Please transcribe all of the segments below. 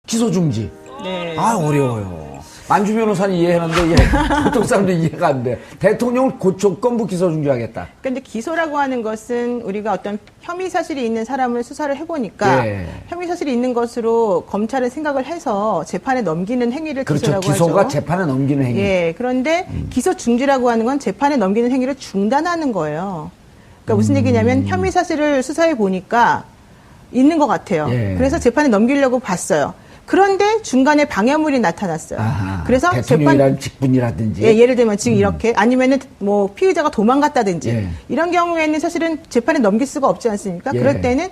기소 중지. 네. 아, 어려워요. 만주 변호사는 이해하는데, 보통 사람들 이해가 안 돼. 대통령을 조건부 기소 중지하겠다. 근데 기소라고 하는 것은 우리가 어떤 혐의 사실이 있는 사람을 수사를 해보니까 예. 혐의 사실이 있는 것으로 검찰은 생각을 해서 재판에 넘기는 행위를 그렇죠. 기소라고 하죠. 기소가 재판에 넘기는 행위. 예. 그런데 기소 중지라고 하는 건 재판에 넘기는 행위를 중단하는 거예요. 그러니까 무슨 얘기냐면 혐의 사실을 수사해 보니까 있는 것 같아요. 예. 그래서 재판에 넘기려고 봤어요. 그런데 중간에 방해물이 나타났어요. 아하, 그래서 대통령이라는 직분이라든지. 예, 예를 들면 지금 이렇게 아니면은 뭐 피의자가 도망갔다든지 예. 이런 경우에는 사실은 재판에 넘길 수가 없지 않습니까? 예. 그럴 때는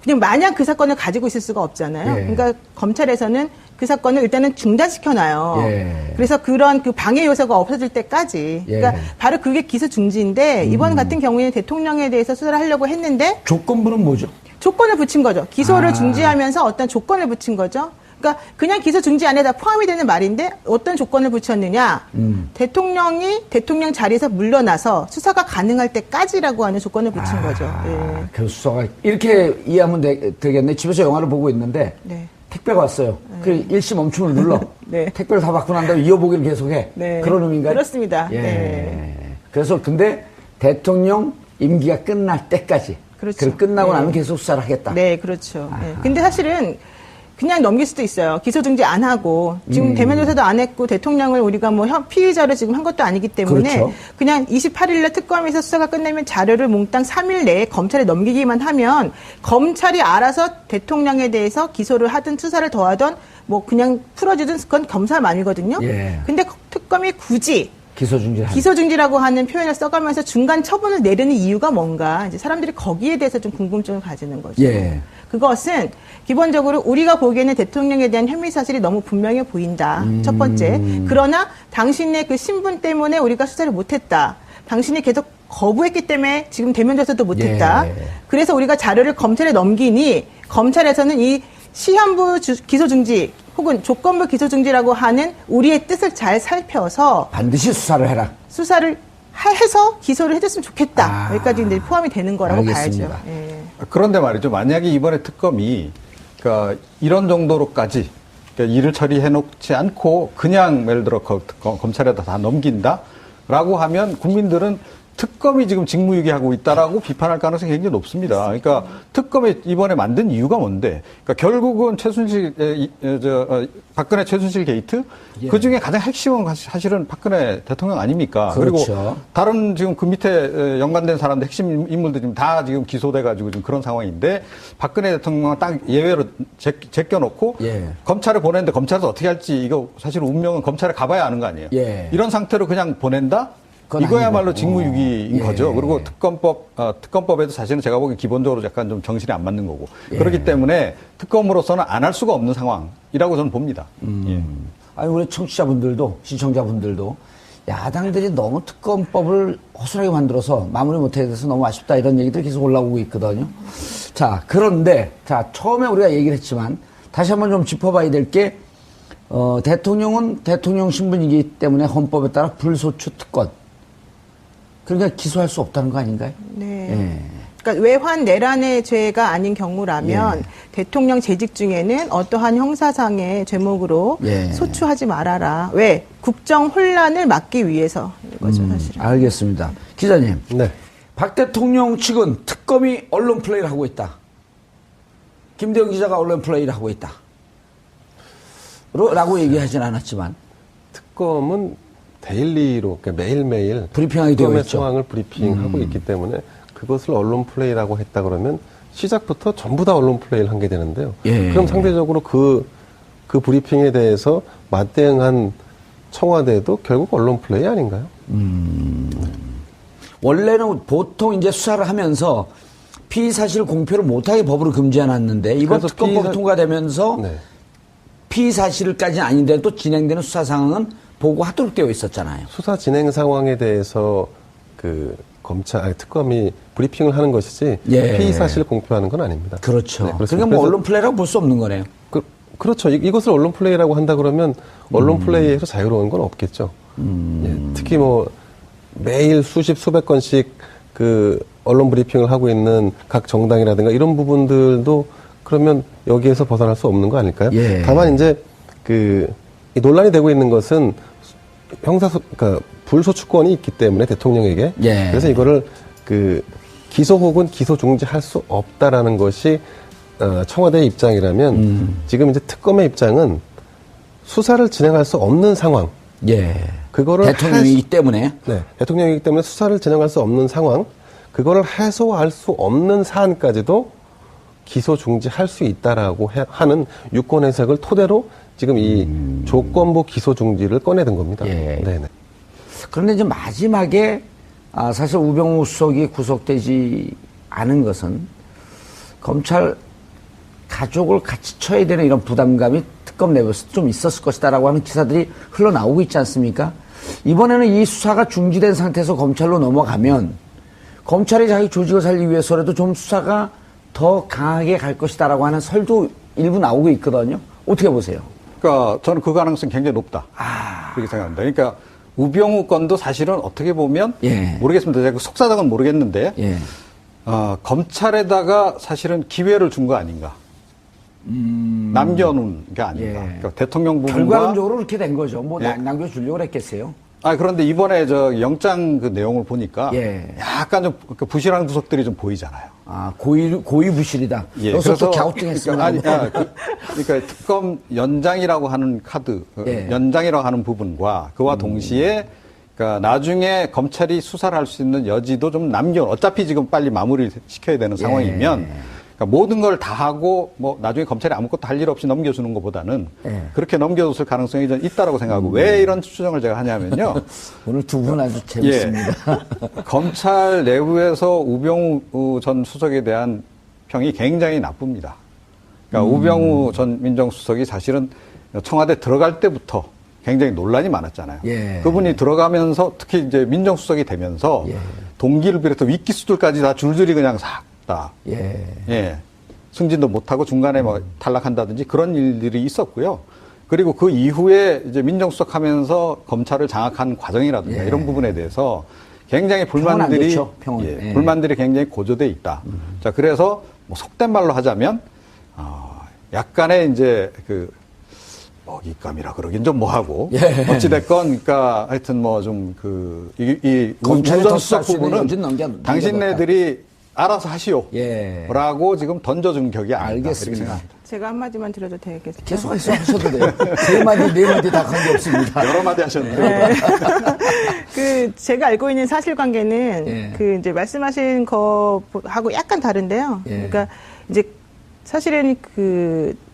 그냥 마냥 그 사건을 가지고 있을 수가 없잖아요. 예. 그러니까 검찰에서는 그 사건을 일단은 중단시켜놔요. 예. 그래서 그런 그 방해 요소가 없어질 때까지. 예. 그러니까 바로 그게 기소 중지인데 이번 같은 경우에는 대통령에 대해서 수사를 하려고 했는데 조건부는 뭐죠? 조건을 붙인 거죠. 기소를 아. 중지하면서 어떤 조건을 붙인 거죠. 그러니까 그냥 기소 중지 안에 다 포함이 되는 말인데 어떤 조건을 붙였느냐. 대통령이 대통령 자리에서 물러나서 수사가 가능할 때까지라고 하는 조건을 붙인 거죠. 예. 그 수사가 이렇게 이해하면 되겠네. 집에서 영화를 보고 있는데 네. 택배가 왔어요. 그 일시 멈춤을 눌러. 네. 택배를 다 받고 난 다음에 이어보기를 계속해. 네. 그런 의미인가요? 그렇습니다. 예. 네. 그래서 근데 대통령 임기가 끝날 때까지. 그렇죠. 그걸 끝나고 네. 나면 계속 수사를 하겠다. 네, 그렇죠. 네. 근데 사실은 그냥 넘길 수도 있어요. 기소 중지 안 하고 지금 대면 조사도 안 했고 대통령을 우리가 뭐 피의자로 지금 한 것도 아니기 때문에 그렇죠. 그냥 28일날 특검에서 수사가 끝나면 자료를 몽땅 3일 내에 검찰에 넘기기만 하면 검찰이 알아서 대통령에 대해서 기소를 하든 수사를 더하든 뭐 그냥 풀어주든 그건 검사만이거든요. 예. 근데 특검이 굳이 기소 중지라고 하는 표현을 써가면서 중간 처분을 내리는 이유가 뭔가 이제 사람들이 거기에 대해서 좀 궁금증을 가지는 거죠. 예. 그것은 기본적으로 우리가 보기에는 대통령에 대한 혐의 사실이 너무 분명해 보인다. 첫 번째. 그러나 당신의 그 신분 때문에 우리가 수사를 못했다. 당신이 계속 거부했기 때문에 지금 대면 조사도 못했다. 예. 그래서 우리가 자료를 검찰에 넘기니 검찰에서는 이 시한부 기소 중지 혹은 조건부 기소 중지라고 하는 우리의 뜻을 잘 살펴서 반드시 수사를 해라. 수사를 해서 기소를 해줬으면 좋겠다. 여기까지 이제 포함이 되는 거라고 알겠습니다. 봐야죠. 예. 그런데 말이죠. 만약에 이번에 특검이 그러니까 이런 정도로까지 그러니까 일을 처리해놓지 않고 그냥 예를 들어 검찰에다 다 넘긴다라고 하면 국민들은 특검이 지금 직무유기하고 있다라고 비판할 가능성이 굉장히 높습니다. 그러니까 특검이 이번에 만든 이유가 뭔데? 그러니까 결국은 박근혜 최순실 게이트? 예. 그 중에 가장 핵심은 사실은 박근혜 대통령 아닙니까? 그렇죠. 그리고 다른 지금 그 밑에 연관된 사람들 핵심 인물들 지금 다 지금 기소돼가지고 지금 그런 상황인데 박근혜 대통령은 딱 예외로 제껴놓고 예. 검찰에 보냈는데 검찰에서 어떻게 할지 이거 사실 운명은 검찰에 가봐야 아는 거 아니에요? 예. 이런 상태로 그냥 보낸다? 이거야말로 아니고. 직무유기인 예. 거죠. 그리고 특검법에도 사실은 제가 보기엔 기본적으로 약간 좀 정신이 안 맞는 거고. 그렇기 때문에 특검으로서는 안 할 수가 없는 상황이라고 저는 봅니다. 예. 아니, 우리 청취자분들도, 시청자분들도 야당들이 너무 특검법을 허술하게 만들어서 마무리 못하게 돼서 너무 아쉽다 이런 얘기들이 계속 올라오고 있거든요. 자, 그런데, 처음에 우리가 얘기를 했지만 다시 한번 좀 짚어봐야 될 게, 대통령은 대통령 신분이기 때문에 헌법에 따라 불소추 특권. 그러니까 기소할 수 없다는 거 아닌가요? 네. 예. 그러니까 외환 내란의 죄가 아닌 경우라면 예. 대통령 재직 중에는 어떠한 형사상의 죄목으로 예. 소추하지 말아라. 왜? 국정 혼란을 막기 위해서 이거죠, 사실은. 알겠습니다. 기자님. 네. 박 대통령 측은 특검이 언론 플레이를 하고 있다. 김대영 기자가 언론 플레이를 하고 있다. 라고 얘기하진 않았지만. 특검은 데일리로 그러니까 매일매일 브리핑하게 되어 특검의 있죠. 상황을 브리핑하고 있기 때문에 그것을 언론 플레이라고 했다 그러면 시작부터 전부 다 언론 플레이를 한 게 되는데요. 예. 그럼 상대적으로 그 브리핑에 대해서 맞대응한 청와대도 결국 언론 플레이 아닌가요? 원래는 보통 이제 수사를 하면서 피의 사실 공표를 못하게 법으로 금지해놨는데 이번 그래서 특검법이 통과되면서 네. 피의 사실까지는 아닌데 또 진행되는 수사 상황은 보고하도록 되어 있었잖아요. 수사 진행 상황에 대해서 특검이 브리핑을 하는 것이지 예. 피의 사실을 공표하는 건 아닙니다. 그렇죠. 네, 그러니까 그렇습니다. 뭐 그래서 언론 플레이라고 볼 수 없는 거네요. 그렇죠. 이것을 언론 플레이라고 한다 그러면 언론 플레이에서 자유로운 건 없겠죠. 예, 특히 뭐 매일 수백 건씩 그 언론 브리핑을 하고 있는 각 정당이라든가 이런 부분들도 그러면 여기에서 벗어날 수 없는 거 아닐까요? 예. 다만 이제 이 논란이 되고 있는 것은 그러니까 불소추권이 있기 때문에 대통령에게 예. 그래서 이거를 기소 혹은 기소 중지할 수 없다라는 것이 청와대의 입장이라면 지금 이제 특검의 입장은 수사를 진행할 수 없는 상황. 예. 그거를 대통령이기 때문에. 네, 대통령이기 때문에 수사를 진행할 수 없는 상황, 그거를 해소할 수 없는 사안까지도 기소 중지할 수 있다라고 하는 유권 해석을 토대로 지금 이 조건부 기소 중지를 꺼내든 겁니다. 예. 네네. 그런데 이제 마지막에 사실 우병우 수석이 구속되지 않은 것은 검찰 가족을 같이 쳐야 되는 이런 부담감이 특검 내부에서 좀 있었을 것이다라고 하는 기사들이 흘러나오고 있지 않습니까? 이번에는 이 수사가 중지된 상태에서 검찰로 넘어가면 검찰이 자기 조직을 살리기 위해서라도 좀 수사가 더 강하게 갈 것이다라고 하는 설도 일부 나오고 있거든요. 어떻게 보세요? 그러니까 저는 그 가능성이 굉장히 높다. 그렇게 생각합니다. 그러니까 우병우 건도 사실은 어떻게 보면 예. 모르겠습니다. 제가 속사정은 모르겠는데 예. 검찰에다가 사실은 기회를 준 거 아닌가. 남겨놓은 게 아닌가. 예. 그러니까 대통령 부분과 결과론적으로 그렇게 된 거죠. 뭐 예. 남겨주려고 했겠어요. 그런데 이번에 저 영장 그 내용을 보니까 예. 약간 좀 부실한 구석들이 좀 보이잖아요. 고의 부실이다. 예, 여기서 또 갸우뚱했습니다. 그러니까 특검 연장이라고 하는 카드, 예. 연장이라고 하는 부분과 그와 동시에 그러니까 나중에 검찰이 수사를 할 수 있는 여지도 좀 어차피 지금 빨리 마무리를 시켜야 되는 상황이면 그러니까 모든 걸 다 하고 뭐 나중에 검찰이 아무것도 할 일 없이 넘겨주는 것보다는 그렇게 넘겨줬을 가능성이 좀 있다라고 생각하고 왜 이런 추정을 제가 하냐면요. 오늘 두 분 아주 재밌습니다. 검찰 내부에서 우병우 전 수석에 대한 평이 굉장히 나쁩니다. 그러니까 우병우 전 민정수석이 사실은 청와대 들어갈 때부터 굉장히 논란이 많았잖아요. 예. 그분이 들어가면서 특히 이제 민정수석이 되면서 동기를 비롯해서 윗기수들까지 다 줄줄이 그냥 싹 다. 예. 승진도 못하고 중간에 뭐 탈락한다든지 그런 일들이 있었고요. 그리고 그 이후에 이제 민정수석 하면서 검찰을 장악한 과정이라든가 이런 부분에 대해서 굉장히 불만들이, 불만들이 굉장히 고조돼 있다. 자, 그래서 뭐 속된 말로 하자면, 약간의 이제 먹잇감이라 그러긴 좀 뭐하고. 어찌됐건, 그러니까 하여튼 뭐 좀 이 검찰의 수석 부분은 당신네들이 알아서 하시오. 라고 지금 던져준 격이 아니다. 알겠습니다. 제가 한마디만 드려도 되겠습니다. 계속 하셔도 돼요. 세 마디, 네 마디 다 관계없습니다. 여러 마디 하셨네요. 네. 제가 알고 있는 사실관계는 이제 말씀하신 거하고 약간 다른데요. 그러니까 이제 사실은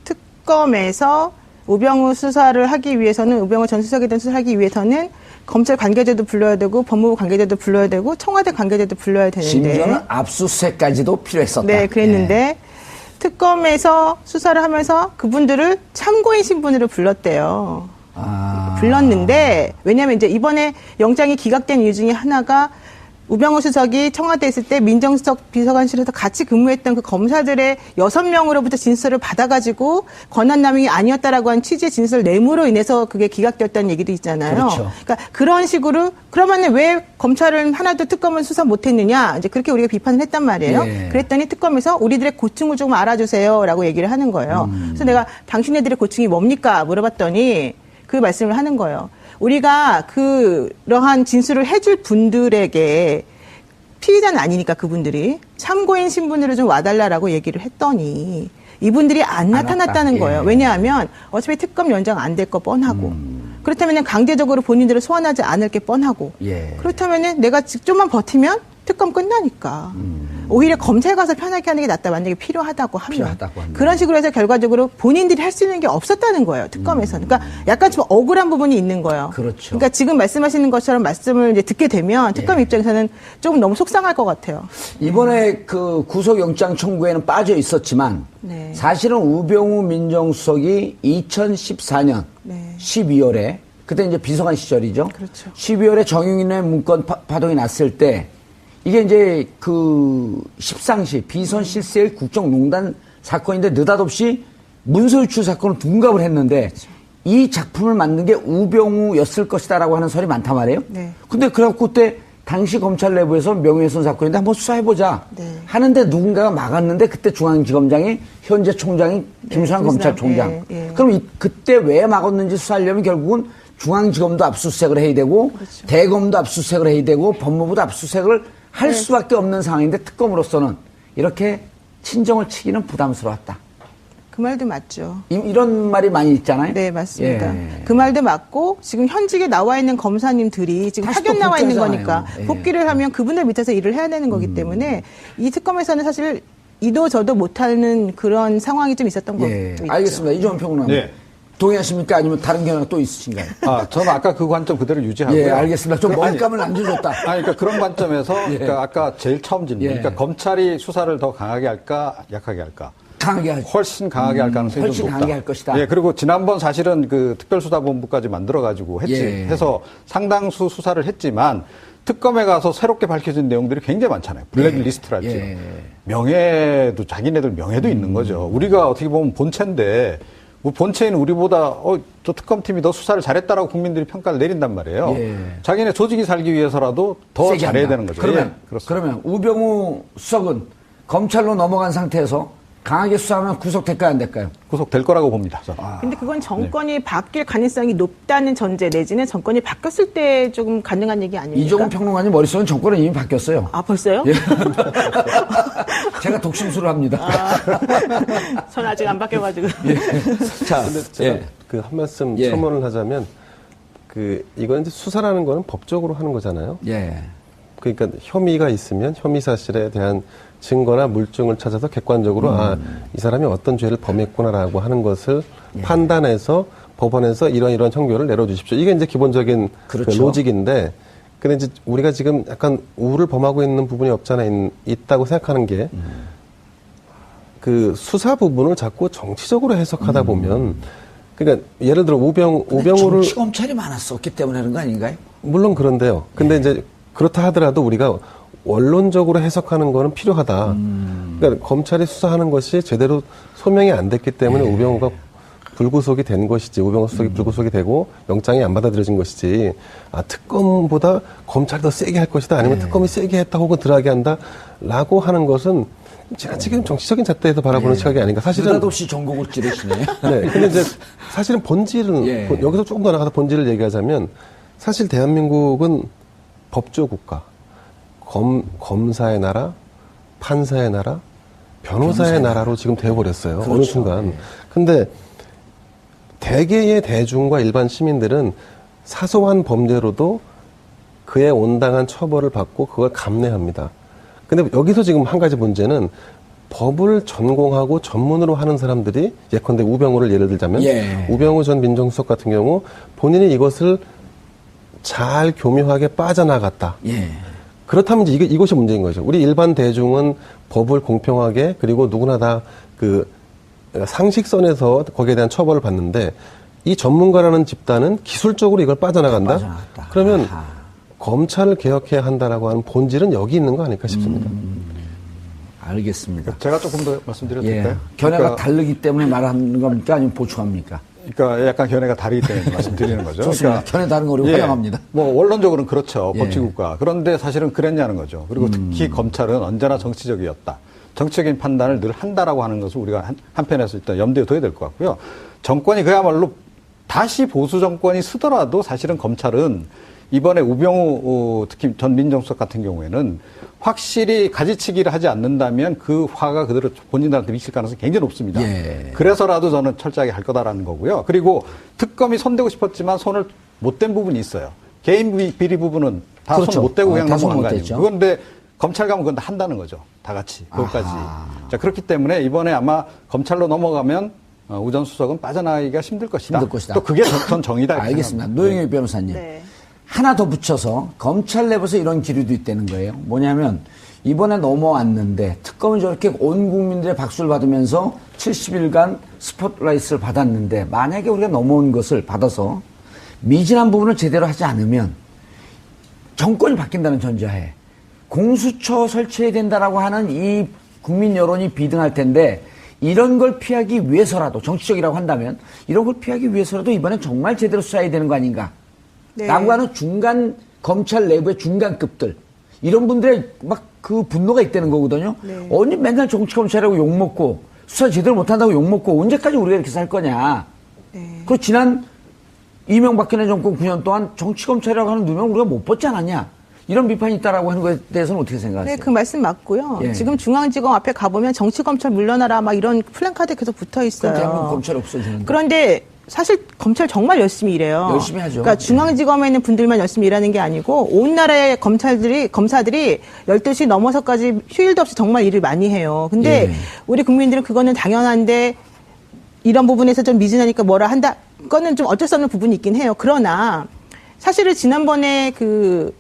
특검에서 우병우 수사를 하기 위해서는 우병우 전 수석에 대한 수사를 하기 위해서는 검찰 관계자도 불러야 되고 법무부 관계자도 불러야 되고 청와대 관계자도 불러야 되는데 심지어는 압수수색까지도 필요했었다. 네, 그랬는데 특검에서 수사를 하면서 그분들을 참고인 신분으로 불렀대요. 불렀는데 왜냐하면 이제 이번에 영장이 기각된 이유 중에 하나가 우병우 수석이 청와대에 있을 때 민정수석 비서관실에서 같이 근무했던 그 검사들의 6명으로부터 진술을 받아가지고 권한남용이 아니었다라고 한 취지의 진술 내무로 인해서 그게 기각되었다는 얘기도 있잖아요. 그렇죠. 그러니까 그런 식으로 그러면은 왜 검찰은 하나도 특검을 수사 못했느냐 이제 그렇게 우리가 비판을 했단 말이에요. 그랬더니 특검에서 우리들의 고충을 좀 알아주세요라고 얘기를 하는 거예요. 그래서 내가 당신네들의 고충이 뭡니까 물어봤더니 그 말씀을 하는 거예요. 우리가 그러한 진술을 해줄 분들에게 피의자는 아니니까 그분들이 참고인 신분으로 좀 와달라라고 얘기를 했더니 이분들이 안 나타났다는 거예요. 왜냐하면 어차피 특검 연장 안 될 거 뻔하고 그렇다면 강제적으로 본인들을 소환하지 않을 게 뻔하고 그렇다면 내가 좀만 버티면 특검 끝나니까 오히려 검찰 가서 편하게 하는 게 낫다 만약에 필요하다고 하면 그런 식으로 해서 결과적으로 본인들이 할 수 있는 게 없었다는 거예요 특검에서는. 그러니까 약간 좀 억울한 부분이 있는 거예요. 그렇죠. 그러니까 지금 말씀하시는 것처럼 말씀을 이제 듣게 되면 특검 입장에서는 조금 너무 속상할 것 같아요. 이번에 구속영장 청구에는 빠져 있었지만 사실은 우병우 민정수석이 2014년 12월에 그때 이제 비서관 시절이죠. 그렇죠. 12월에 정윤의 문건 파동이 났을 때 이게 이제 십상시 비선 실세일 국정농단 사건인데 느닷없이 문서 유출 사건을 둔갑을 했는데 이 작품을 만든 게 우병우였을 것이다라고 하는 설이 많단 말이에요. 근데 그래갖고 그때 당시 검찰 내부에서 명예훼손 사건인데 한번 수사해보자 네. 하는데 누군가가 막았는데 그때 중앙지검장이 현재 총장이 김수남 검찰총장. 그럼 그때 왜 막았는지 수사하려면 결국은 중앙지검도 압수수색을 해야 되고 그렇죠. 대검도 압수수색을 해야 되고 법무부도 압수수색을 할 수밖에 없는 상황인데 특검으로서는 이렇게 친정을 치기는 부담스러웠다. 그 말도 맞죠. 이런 말이 많이 있잖아요. 네, 맞습니다. 예. 그 말도 맞고 지금 현직에 나와 있는 검사님들이 지금 다시 파견 또 나와 있는 복귀하잖아요. 거니까 예. 복귀를 하면 그분들 밑에서 일을 해야 되는 거기 때문에 이 특검에서는 사실 이도 저도 못하는 그런 상황이 좀 있었던 것도 예. 있죠. 알겠습니다. 이종원 평론가. 예. 동의하십니까? 아니면 다른 견해가 또 있으신가요? 저는 아까 그 관점 그대로 유지하고요. 예, 알겠습니다. 좀 아니, 먹잇감을 남겨줬다. 그러니까 그런 관점에서 그러니까 아까 제일 처음 질문. 예. 그러니까 검찰이 수사를 더 강하게 할까, 약하게 할까? 강하게 하죠. 훨씬 강하게 할 가능성이 훨씬 좀 높다. 강하게 할 것이다. 예, 그리고 지난번 사실은 그 특별수사본부까지 만들어가지고 예. 해서 상당수 수사를 했지만 특검에 가서 새롭게 밝혀진 내용들이 굉장히 많잖아요. 블랙리스트랄지. 예. 명예도, 자기네들 명예도 있는 거죠. 우리가 어떻게 보면 본체인데, 뭐 본체인 우리보다, 저 특검팀이 더 수사를 잘했다라고 국민들이 평가를 내린단 말이에요. 예. 자기네 조직이 살기 위해서라도 더 세게 잘해야 한다. 되는 거죠. 그러면, 예, 그렇습니다. 그러면 우병우 수석은 검찰로 넘어간 상태에서 강하게 수사하면 구속될까요, 안 될까요? 구속될 거라고 봅니다. 저는. 근데 그건 정권이 바뀔 가능성이 높다는 전제 내지는 정권이 바뀌었을 때 조금 가능한 얘기 아닙니까? 이종훈 평론가님 머릿속은 정권은 이미 바뀌었어요. 아, 벌써요? 예. 제가 독심술을 합니다. 전 아직 안 바뀌어가지고. 자, 근데 제가 예. 그 한 말씀 예. 첨언을 하자면 이건 이제 수사라는 거는 법적으로 하는 거잖아요. 예. 그러니까 혐의가 있으면 혐의 사실에 대한 증거나 물증을 찾아서 객관적으로 이 사람이 어떤 죄를 범했구나라고 하는 것을 판단해서 법원에서 이런 형결을 내려주십시오. 이게 이제 기본적인 그렇죠. 그 로직인데, 근데 이제 우리가 지금 약간 우를 범하고 있는 부분이 없잖아 있다고 생각하는 게 그 수사 부분을 자꾸 정치적으로 해석하다 보면, 그러니까 예를 들어 우병우를 정치 검찰이 많았었기 때문에 그런 거 아닌가요? 물론 그런데요. 근데 이제 그렇다 하더라도 우리가 원론적으로 해석하는 거는 필요하다. 그러니까 검찰이 수사하는 것이 제대로 소명이 안 됐기 때문에 우병우가 불구속이 된 것이지, 우병우 수석이 불구속이 되고 영장이 안 받아들여진 것이지, 특검보다 검찰이 더 세게 할 것이다, 아니면 특검이 세게 했다 혹은 덜하게 한다라고 하는 것은 지나치게 정치적인 잣대에서 바라보는 시각이 아닌가. 사실은 느닷없이 전곡을 찌르시네. 네. 근데 이제 사실은 본질은 여기서 조금 더 나가서 본질을 얘기하자면 사실 대한민국은 법조 국가, 검사의 나라, 판사의 나라, 변호사의 나라로 지금 되어버렸어요. 그렇죠. 어느 순간. 근데 대개의 대중과 일반 시민들은 사소한 범죄로도 그에 온당한 처벌을 받고 그걸 감내합니다. 근데 여기서 지금 한 가지 문제는 법을 전공하고 전문으로 하는 사람들이 예컨대 우병우를 예를 들자면 우병우 전 민정수석 같은 경우 본인이 이것을 잘 교묘하게 빠져나갔다. 그렇다면 이제 이것이 문제인 거죠. 우리 일반 대중은 법을 공평하게 그리고 누구나 다 그 상식선에서 거기에 대한 처벌을 받는데 이 전문가라는 집단은 기술적으로 이걸 빠져나간다. 그러면 검찰을 개혁해야 한다라고 하는 본질은 여기 있는 거 아닐까 싶습니다. 알겠습니다. 제가 조금 더 말씀드려도 될까요? 견해가 그러니까, 다르기 때문에 말하는 겁니까? 아니면 보충합니까? 그러니까 약간 견해가 다르기 때문에 말씀드리는 거죠. 좋습니다. 견해 다른 거 우리 환영합니다. 뭐 원론적으로는 그렇죠. 법치국가. 그런데 사실은 그랬냐는 거죠. 그리고 특히 검찰은 언제나 정치적이었다. 정치적인 판단을 늘 한다라고 하는 것을 우리가 한편에서 일단 염두에 둬야 될 것 같고요. 정권이 그야말로 다시 보수 정권이 쓰더라도 사실은 검찰은 이번에 우병우 특히 전 민정수석 같은 경우에는 확실히 가지치기를 하지 않는다면 그 화가 그대로 본인들한테 미칠 가능성이 굉장히 높습니다. 그래서라도 저는 철저하게 할 거다라는 거고요. 그리고 특검이 손대고 싶었지만 손을 못 댄 부분이 있어요. 개인 비리 부분은 다 손 그렇죠. 못 대고 그냥 다 손 넘어간 못 거 아니에요. 댔죠. 그런데 검찰 가면 그건 다 한다는 거죠. 다 같이. 그것까지. 자, 그렇기 때문에 이번에 아마 검찰로 넘어가면 우 전 수석은 빠져나가기가 힘들 것이다. 또 그게 전 정의다. 알겠습니다. 노영희 변호사님. 네. 하나 더 붙여서 검찰 내부에서 이런 기류도 있다는 거예요. 뭐냐면 이번에 넘어왔는데 특검은 저렇게 온 국민들의 박수를 받으면서 70일간 스포트라이트를 받았는데 만약에 우리가 넘어온 것을 받아서 미진한 부분을 제대로 하지 않으면 정권이 바뀐다는 전제하에 공수처 설치해야 된다라고 하는 이 국민 여론이 비등할 텐데 이런 걸 피하기 위해서라도 정치적이라고 한다면 이런 걸 피하기 위해서라도 이번엔 정말 제대로 수사해야 되는 거 아닌가? 라고 하는 중간 검찰 내부의 중간급들 이런 분들의 막 그 분노가 있다는 거거든요. 네. 언제 맨날 정치검찰이라고 욕먹고 수사 제대로 못한다고 욕먹고 언제까지 우리가 이렇게 살 거냐. 네. 그 지난 이명박근혜 정권 9년 동안 정치검찰이라고 하는 누명 우리가 못 벗지 않았냐. 이런 비판이 있다라고 하는 것에 대해서는 어떻게 생각하세요? 네, 그 말씀 맞고요. 예. 지금 중앙지검 앞에 가보면 정치검찰 물러나라 막 이런 플랜카드 계속 붙어 있어요. 대한민국 검찰 없어지는데. 그런데 사실 검찰 정말 열심히 일해요. 열심히 하죠. 그러니까 중앙지검에 있는 분들만 열심히 일하는 게 아니고 온 나라의 검사들이 12시 넘어서까지 휴일도 없이 정말 일을 많이 해요. 근데 예. 우리 국민들은 그거는 당연한데 이런 부분에서 좀 미진하니까 뭐라 한다. 그거는 좀 어쩔 수 없는 부분이 있긴 해요. 그러나 사실은 지난번에 그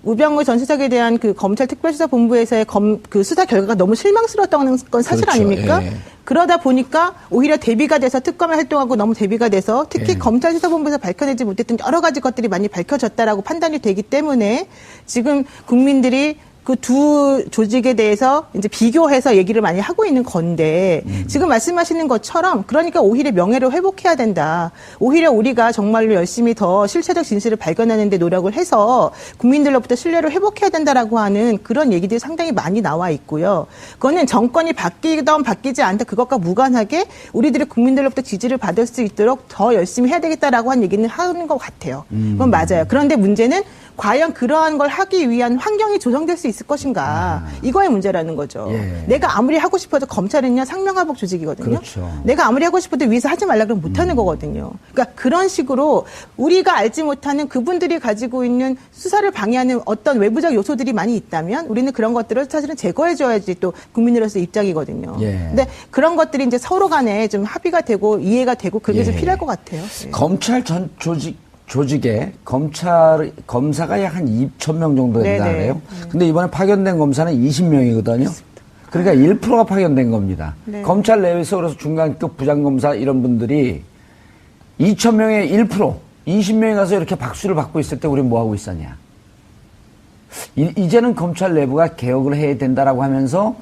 우병우 전 수석에 대한 그 검찰 특별수사본부에서의 그 수사 결과가 너무 실망스러웠던 건 사실 그렇죠. 아닙니까? 예. 그러다 보니까 오히려 대비가 돼서 특검에 활동하고 너무 대비가 돼서 특히 예. 검찰 수사본부에서 밝혀내지 못했던 여러 가지 것들이 많이 밝혀졌다라고 판단이 되기 때문에 지금 국민들이 그 두 조직에 대해서 이제 비교해서 얘기를 많이 하고 있는 건데 지금 말씀하시는 것처럼 그러니까 오히려 명예를 회복해야 된다. 오히려 우리가 정말로 열심히 더 실체적 진실을 발견하는 데 노력을 해서 국민들로부터 신뢰를 회복해야 된다라고 하는 그런 얘기들이 상당히 많이 나와 있고요. 그거는 정권이 바뀌던 바뀌지 않다 그것과 무관하게 우리들이 국민들로부터 지지를 받을 수 있도록 더 열심히 해야 되겠다라고 한 얘기는 하는 것 같아요. 그건 맞아요. 그런데 문제는 과연 그러한 걸 하기 위한 환경이 조성될 수 있을 것인가. 이거의 문제라는 거죠. 예. 내가 아무리 하고 싶어도 검찰은요, 상명하복 조직이거든요. 그렇죠. 내가 아무리 하고 싶어도 위에서 하지 말라 그러면 못하는 거거든요. 그러니까 그런 식으로 우리가 알지 못하는 그분들이 가지고 있는 수사를 방해하는 어떤 외부적 요소들이 많이 있다면 우리는 그런 것들을 사실은 제거해줘야지 또 국민으로서 입장이거든요. 예. 근데 그런 것들이 이제 서로 간에 좀 합의가 되고 이해가 되고 그게 좀 예. 필요할 것 같아요. 네. 검찰 전 조직에 검사가 약 한 2,000명 정도 된다고 네네. 해요. 근데 이번에 파견된 검사는 20명이거든요. 그러니까 1%가 파견된 겁니다. 네. 검찰 내에서 그래서 중간급 부장검사 이런 분들이 2,000명의 1%, 20명이 가서 이렇게 박수를 받고 있을 때 우리는 뭐 하고 있었냐. 이제는 검찰 내부가 개혁을 해야 된다라고 하면서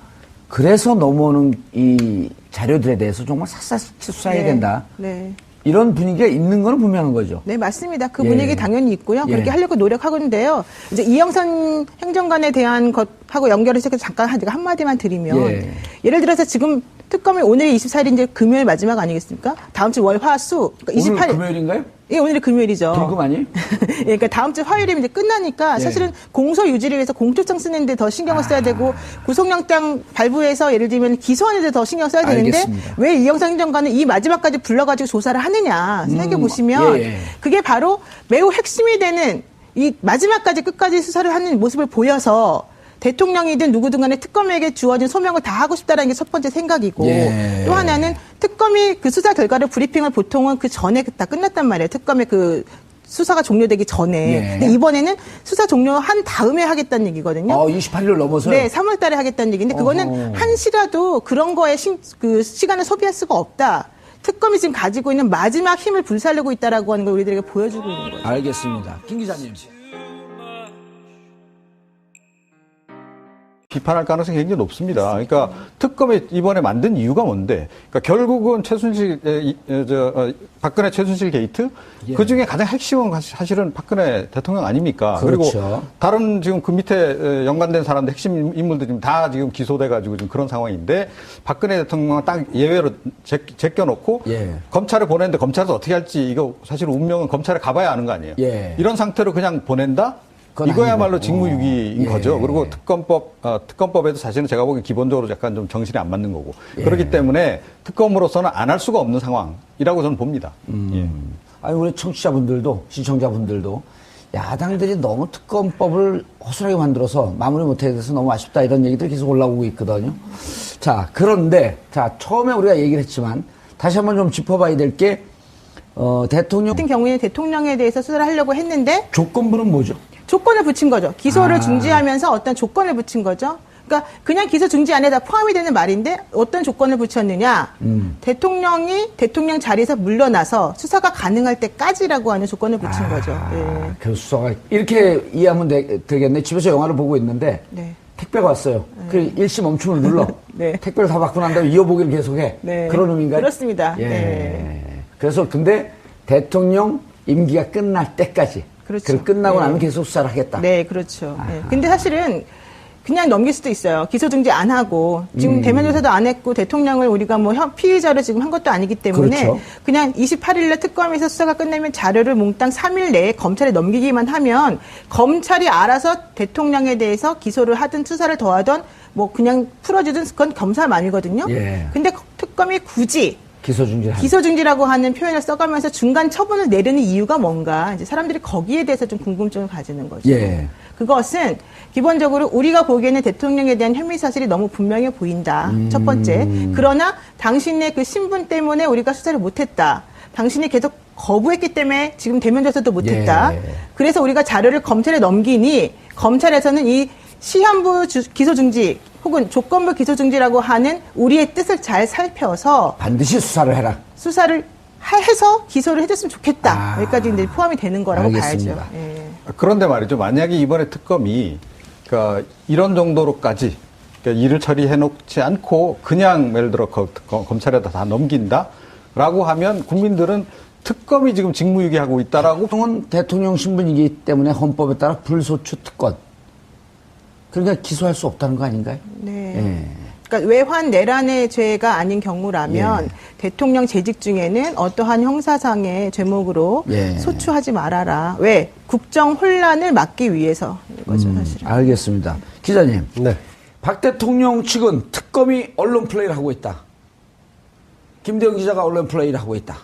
그래서 넘어오는 이 자료들에 대해서 정말 샅샅이 수사해야 네. 된다. 네. 이런 분위기가 있는 건 분명한 거죠. 네, 맞습니다. 그 예. 분위기 당연히 있고요. 그렇게 예. 하려고 노력하고 있는데요. 이제 이영선 행정관에 대한 것하고 연결해서 잠깐 제가 한마디만 드리면 예. 예를 들어서 지금 특검이 오늘이 24일이 이제 금요일 마지막 아니겠습니까? 다음 주 월, 화, 수. 그러니까 오늘 28일. 금요일인가요? 예, 오늘이 금요일이죠. 불금 아니에요? 예, 그러니까 다음 주 화요일이면 이제 끝나니까 예. 사실은 공소 유지를 위해서 공소장 쓰는데 더 신경을 써야 되고 구속영장 발부해서 예를 들면 기소하는 데 더 신경 써야 되는데 알겠습니다. 왜 이영상 행정관은 이 마지막까지 불러가지고 조사를 하느냐 생각해 보시면 예, 예. 그게 바로 매우 핵심이 되는 이 마지막까지 끝까지 수사를 하는 모습을 보여서 대통령이든 누구든 간에 특검에게 주어진 소명을 다 하고 싶다는 게 첫 번째 생각이고 예. 또 하나는 특검이 그 수사 결과를 브리핑을 보통은 그 전에 다 끝났단 말이에요. 특검의 그 수사가 종료되기 전에. 예. 근데 이번에는 수사 종료한 다음에 하겠다는 얘기거든요. 28일을 넘어서요? 네, 3월 달에 하겠다는 얘기인데 그거는 어허. 한시라도 그런 거에 그 시간을 소비할 수가 없다. 특검이 지금 가지고 있는 마지막 힘을 불살르고 있다라고 하는 걸 우리들에게 보여주고 있는 거죠. 알겠습니다. 김 기자님. 비판할 가능성이 굉장히 높습니다. 그러니까 특검이 이번에 만든 이유가 뭔데? 그러니까 결국은 박근혜 최순실 게이트 예. 그 중에 가장 핵심은 사실은 박근혜 대통령 아닙니까? 그렇죠. 그리고 다른 지금 그 밑에 연관된 사람들 핵심 인물들 지금 다 지금 기소돼가지고 지금 그런 상황인데 박근혜 대통령은 딱 예외로 제껴놓고 예. 검찰에 보내는데 검찰에서 어떻게 할지 이거 사실 운명은 검찰에 가봐야 아는 거 아니에요? 예. 이런 상태로 그냥 보낸다? 그건 이거야말로 아니고. 직무유기인 예. 거죠. 그리고 특검법에도 사실은 제가 보기엔 기본적으로 약간 좀 정신이 안 맞는 거고. 예. 그렇기 때문에 특검으로서는 안 할 수가 없는 상황이라고 저는 봅니다. 예. 아니, 우리 청취자분들도, 시청자분들도 야당들이 너무 특검법을 허술하게 만들어서 마무리 못해 돼서 너무 아쉽다 이런 얘기들이 계속 올라오고 있거든요. 자, 그런데, 처음에 우리가 얘기를 했지만 다시 한번 좀 짚어봐야 될 게, 대통령. 같은 경우에는 대통령에 대해서 수사를 하려고 했는데 조건부는 뭐죠? 조건을 붙인 거죠. 기소를 중지하면서 어떤 조건을 붙인 거죠. 그러니까 그냥 기소 중지 안에 다 포함이 되는 말인데 어떤 조건을 붙였느냐. 대통령이 대통령 자리에서 물러나서 수사가 가능할 때까지라고 하는 조건을 붙인 거죠. 예. 그 수사가 이렇게 이해하면 되겠네. 집에서 영화를 보고 있는데 네. 택배가 왔어요. 그 일시 멈춤을 눌러. 네. 택배를 다 받고 난 다음에 이어보기를 계속해. 네. 그런 의미인가요? 그렇습니다. 예. 네. 그래서 근데 대통령 임기가 끝날 때까지 그렇죠. 그 끝나고 네. 나면 계속 수사를 하겠다. 네, 그렇죠. 네. 근데 사실은 그냥 넘길 수도 있어요. 기소 중지 안 하고 지금 대면 조사도 안 했고 대통령을 우리가 뭐 피의자로 지금 한 것도 아니기 때문에 그렇죠. 그냥 28일날 특검에서 수사가 끝나면 자료를 몽땅 3일 내에 검찰에 넘기기만 하면 검찰이 알아서 대통령에 대해서 기소를 하든 수사를 더하든 뭐 그냥 풀어주든 그건 검사만이거든요. 예. 근데 특검이 굳이 기소중지를 기소중지라고 하는 표현을 써가면서 중간 처분을 내리는 이유가 뭔가 이제 사람들이 거기에 대해서 좀 궁금증을 가지는 거죠. 예. 그것은 기본적으로 우리가 보기에는 대통령에 대한 혐의 사실이 너무 분명해 보인다. 첫 번째. 그러나 당신의 그 신분 때문에 우리가 수사를 못했다. 당신이 계속 거부했기 때문에 지금 대면 조사도 못했다. 예. 그래서 우리가 자료를 검찰에 넘기니 검찰에서는 이 시한부 기소중지 혹은 조건부 기소중지라고 하는 우리의 뜻을 잘 살펴서 반드시 수사를 해라. 수사를 해서 기소를 해줬으면 좋겠다. 아. 여기까지 이제 포함이 되는 거라고 알겠습니다. 봐야죠. 예. 그런데 말이죠. 만약에 이번에 특검이 그러니까 이런 정도로까지 그러니까 일을 처리해 놓지 않고 그냥 예를 들어 검찰에다 다 넘긴다라고 하면 국민들은 특검이 지금 직무유기하고 있다라고 보통은 대통령 신분이기 때문에 헌법에 따라 불소추 특권. 그러니까 기소할 수 없다는 거 아닌가요? 네. 예. 그러니까 외환 내란의 죄가 아닌 경우라면 예. 대통령 재직 중에는 어떠한 형사상의 죄목으로 예. 소추하지 말아라. 왜? 국정 혼란을 막기 위해서 이거죠, 사실은. 알겠습니다. 기자님. 네. 박 대통령 측은 특검이 언론 플레이를 하고 있다. 김대영 기자가 언론 플레이를 하고 있다.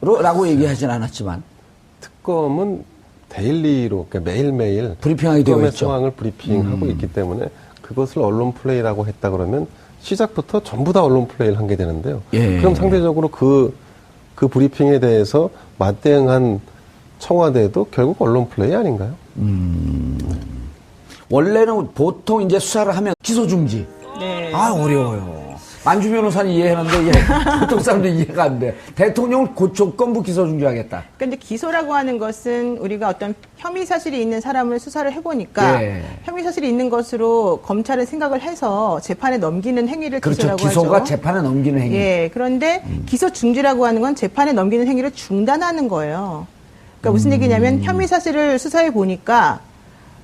라고 얘기하진 않았지만. 특검은 데일리로 그러니까 매일매일 브리핑하게 되어 특검의 있죠. 상황을 브리핑하고 있기 때문에 그것을 언론 플레이라고 했다 그러면 시작부터 전부 다 언론 플레이를 한 게 되는데요. 예. 그럼 상대적으로 그 브리핑에 대해서 맞대응한 청와대도 결국 언론 플레이 아닌가요? 원래는 보통 이제 수사를 하면 기소 중지. 네. 아, 어려워요. 만주 변호사는 이해하는데, 보통 사람들 이해가 안 돼. 대통령을 조건부 기소 중지하겠다. 근데 기소라고 하는 것은 우리가 어떤 혐의 사실이 있는 사람을 수사를 해보니까 예. 혐의 사실이 있는 것으로 검찰은 생각을 해서 재판에 넘기는 행위를 그렇죠. 기소라고 기소가 하죠. 재판에 넘기는 행위. 예, 그런데 기소 중지라고 하는 건 재판에 넘기는 행위를 중단하는 거예요. 그러니까 무슨 얘기냐면 혐의 사실을 수사해 보니까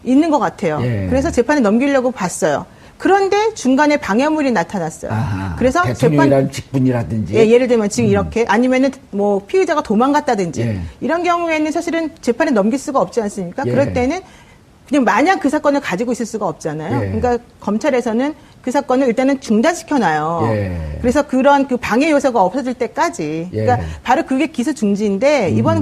있는 것 같아요. 예. 그래서 재판에 넘기려고 봤어요. 그런데 중간에 방해물이 나타났어요. 아하, 그래서 대통령이라는 직분이라든지. 예, 예를 들면 지금 이렇게 아니면은 뭐 피의자가 도망갔다든지 예. 이런 경우에는 사실은 재판에 넘길 수가 없지 않습니까? 예. 그럴 때는 그냥 마냥 그 사건을 가지고 있을 수가 없잖아요. 예. 그러니까 검찰에서는 그 사건을 일단은 중단시켜놔요. 예. 그래서 그런 그 방해 요소가 없어질 때까지. 예. 그러니까 바로 그게 기소 중지인데 이번